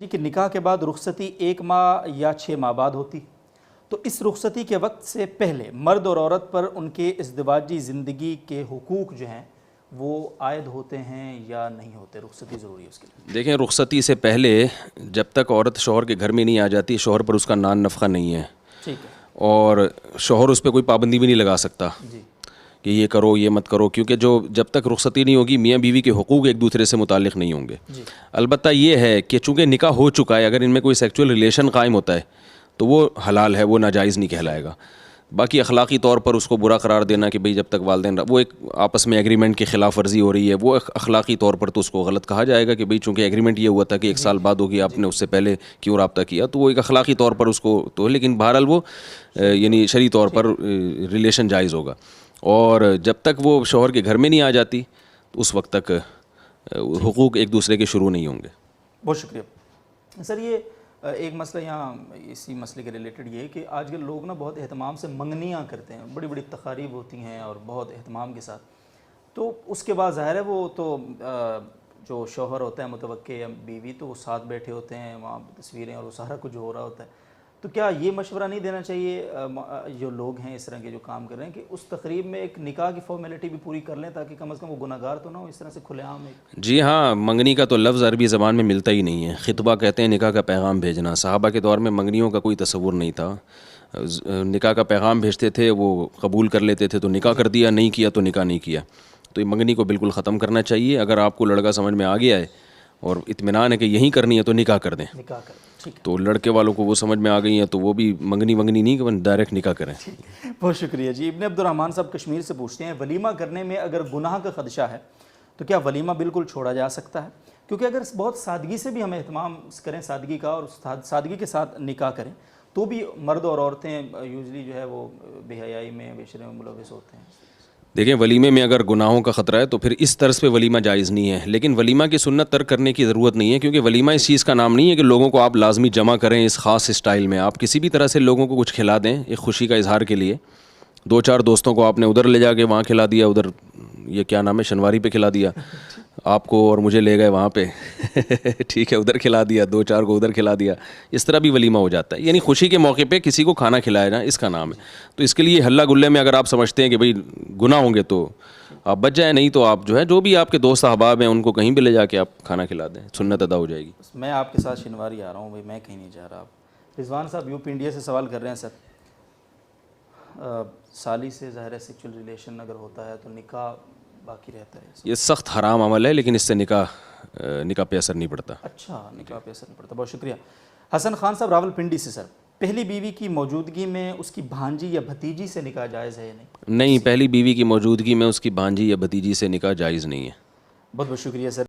کہ نکاح کے بعد رخصتی 1 ماہ یا 6 ماہ بعد ہوتی، تو اس رخصتی کے وقت سے پہلے مرد اور عورت پر ان کے ازدواجی زندگی کے حقوق جو ہیں وہ عائد ہوتے ہیں یا نہیں ہوتے؟ رخصتی ضروری ہے اس کے لیے؟ دیکھیں، رخصتی سے پہلے جب تک عورت شوہر کے گھر میں نہیں آ جاتی، شوہر پر اس کا نان نفقہ نہیں ہے، ٹھیک ہے، اور شوہر اس پہ کوئی پابندی بھی نہیں لگا سکتا جی کہ یہ کرو یہ مت کرو، کیونکہ جب تک رخصتی نہیں ہوگی میاں بیوی کے حقوق ایک دوسرے سے متعلق نہیں ہوں گے۔ جی البتہ یہ ہے کہ چونکہ نکاح ہو چکا ہے، اگر ان میں کوئی سیکچول ریلیشن قائم ہوتا ہے تو وہ حلال ہے، وہ ناجائز نہیں کہلائے گا۔ باقی اخلاقی طور پر اس کو برا قرار دینا کہ بھئی جب تک والدین وہ ایک آپس میں ایگریمنٹ کی خلاف ورزی ہو رہی ہے، وہ اخلاقی طور پر تو اس کو غلط کہا جائے گا کہ بھئی چونکہ ایگریمنٹ یہ ہوا تھا کہ 1 سال بعد ہوگی، آپ نے اس سے پہلے کیوں رابطہ کیا، تو وہ ایک اخلاقی طور پر اس کو تو، لیکن بہرحال وہ یعنی شرعی طور پر ریلیشن جائز ہوگا۔ اور جب تک وہ شوہر کے گھر میں نہیں آ جاتی تو اس وقت تک حقوق ایک دوسرے کے شروع نہیں ہوں گے۔ بہت شکریہ سر۔ یہ ایک مسئلہ یہاں اسی مسئلے کے ریلیٹڈ یہ ہے کہ آج کل لوگ نا بہت اہتمام سے منگنیاں کرتے ہیں، بڑی بڑی تقاریب ہوتی ہیں اور بہت اہتمام کے ساتھ، تو اس کے بعد ظاہر ہے وہ تو جو شوہر ہوتا ہے متوقع یا بیوی تو وہ ساتھ بیٹھے ہوتے ہیں، وہاں تصویریں اور وہ سارا کچھ ہو رہا ہوتا ہے، تو کیا یہ مشورہ نہیں دینا چاہیے جو لوگ ہیں اس طرح کے جو کام کر رہے ہیں کہ اس تقریب میں ایک نکاح کی فارمیلٹی بھی پوری کر لیں تاکہ کم از کم وہ گناہ گار تو نہ ہو اس طرح سے کھلے عام ایک؟ جی ہاں، منگنی کا تو لفظ عربی زبان میں ملتا ہی نہیں ہے، خطبہ کہتے ہیں نکاح کا پیغام بھیجنا۔ صحابہ کے دور میں منگنیوں کا کوئی تصور نہیں تھا، نکاح کا پیغام بھیجتے تھے، وہ قبول کر لیتے تھے تو نکاح کر دیا، نہیں کیا تو نکاح نہیں کیا۔ تو یہ منگنی کو بالکل ختم کرنا چاہیے۔ اگر آپ کو لڑکا سمجھ میں آ گیا ہے اور اطمینان ہے کہ یہی کرنی ہے تو نکاح کر دیں، نکاح کریں، ٹھیک ہے۔ تو لڑکے والوں کو وہ سمجھ میں آ گئی ہیں تو وہ بھی منگنی نہیں کہ ڈائریکٹ نکاح کریں۔ بہت شکریہ جی۔ ابن عبد الرحمن صاحب کشمیر سے پوچھتے ہیں، ولیمہ کرنے میں اگر گناہ کا خدشہ ہے تو کیا ولیمہ بالکل چھوڑا جا سکتا ہے؟ کیونکہ اگر بہت سادگی سے بھی ہم اہتمام کریں، سادگی کا، اور سادگی کے ساتھ نکاح کریں تو بھی مرد اور عورتیں یوزلی جو ہے وہ بے حیائی میں، بے شرمی میں ملوث ہوتے ہیں۔ دیکھیں، ولیمے میں اگر گناہوں کا خطرہ ہے تو پھر اس طرز پہ ولیمہ جائز نہیں ہے، لیکن ولیمہ کی سنت ترک کرنے کی ضرورت نہیں ہے، کیونکہ ولیمہ اس چیز کا نام نہیں ہے کہ لوگوں کو آپ لازمی جمع کریں اس خاص اسٹائل میں۔ آپ کسی بھی طرح سے لوگوں کو کچھ کھلا دیں ایک خوشی کا اظہار کے لیے، 2-4 دوستوں کو آپ نے ادھر لے جا کے وہاں کھلا دیا، ادھر یہ کیا نام ہے شنواری پہ کھلا دیا، آپ کو اور مجھے لے گئے وہاں پہ ٹھیک ہے، ادھر کھلا دیا، 2-4 کو ادھر کھلا دیا، اس طرح بھی ولیمہ ہو جاتا ہے۔ یعنی خوشی کے موقع پہ کسی کو کھانا کھلایا جائے، اس کا نام ہے۔ تو اس کے لیے ہلہ گلے میں اگر آپ سمجھتے ہیں کہ بھئی گناہ ہوں گے تو آپ بچ جائیں، نہیں تو آپ جو ہے جو بھی آپ کے دوست احباب ہیں ان کو کہیں بھی لے جا کے آپ کھانا کھلا دیں، سنت ادا ہو جائے گی۔ میں آپ کے ساتھ شنواری آ رہا ہوں بھائی، میں کہیں نہیں جا رہا۔ آپ رضوان صاحب یو پی انڈیا سے سوال کر رہے ہیں سر، سالی سے ظاہر ہے سیکچول ریلیشن اگر ہوتا ہے تو نکاح باقی رہتا ہے؟ یہ سخت حرام عمل ہے، لیکن اس سے نکاح پہ اثر نہیں پڑتا۔ اچھا، نکاح پہ اثر نہیں پڑتا، بہت شکریہ۔ حسن خان صاحب راول پنڈی سے، سر پہلی بیوی کی موجودگی میں اس کی بھانجی یا بھتیجی سے نکاح جائز ہے یا نہیں؟ نہیں، پہلی بیوی کی موجودگی میں اس کی بھانجی یا بھتیجی سے نکاح جائز نہیں ہے۔ بہت بہت شکریہ سر۔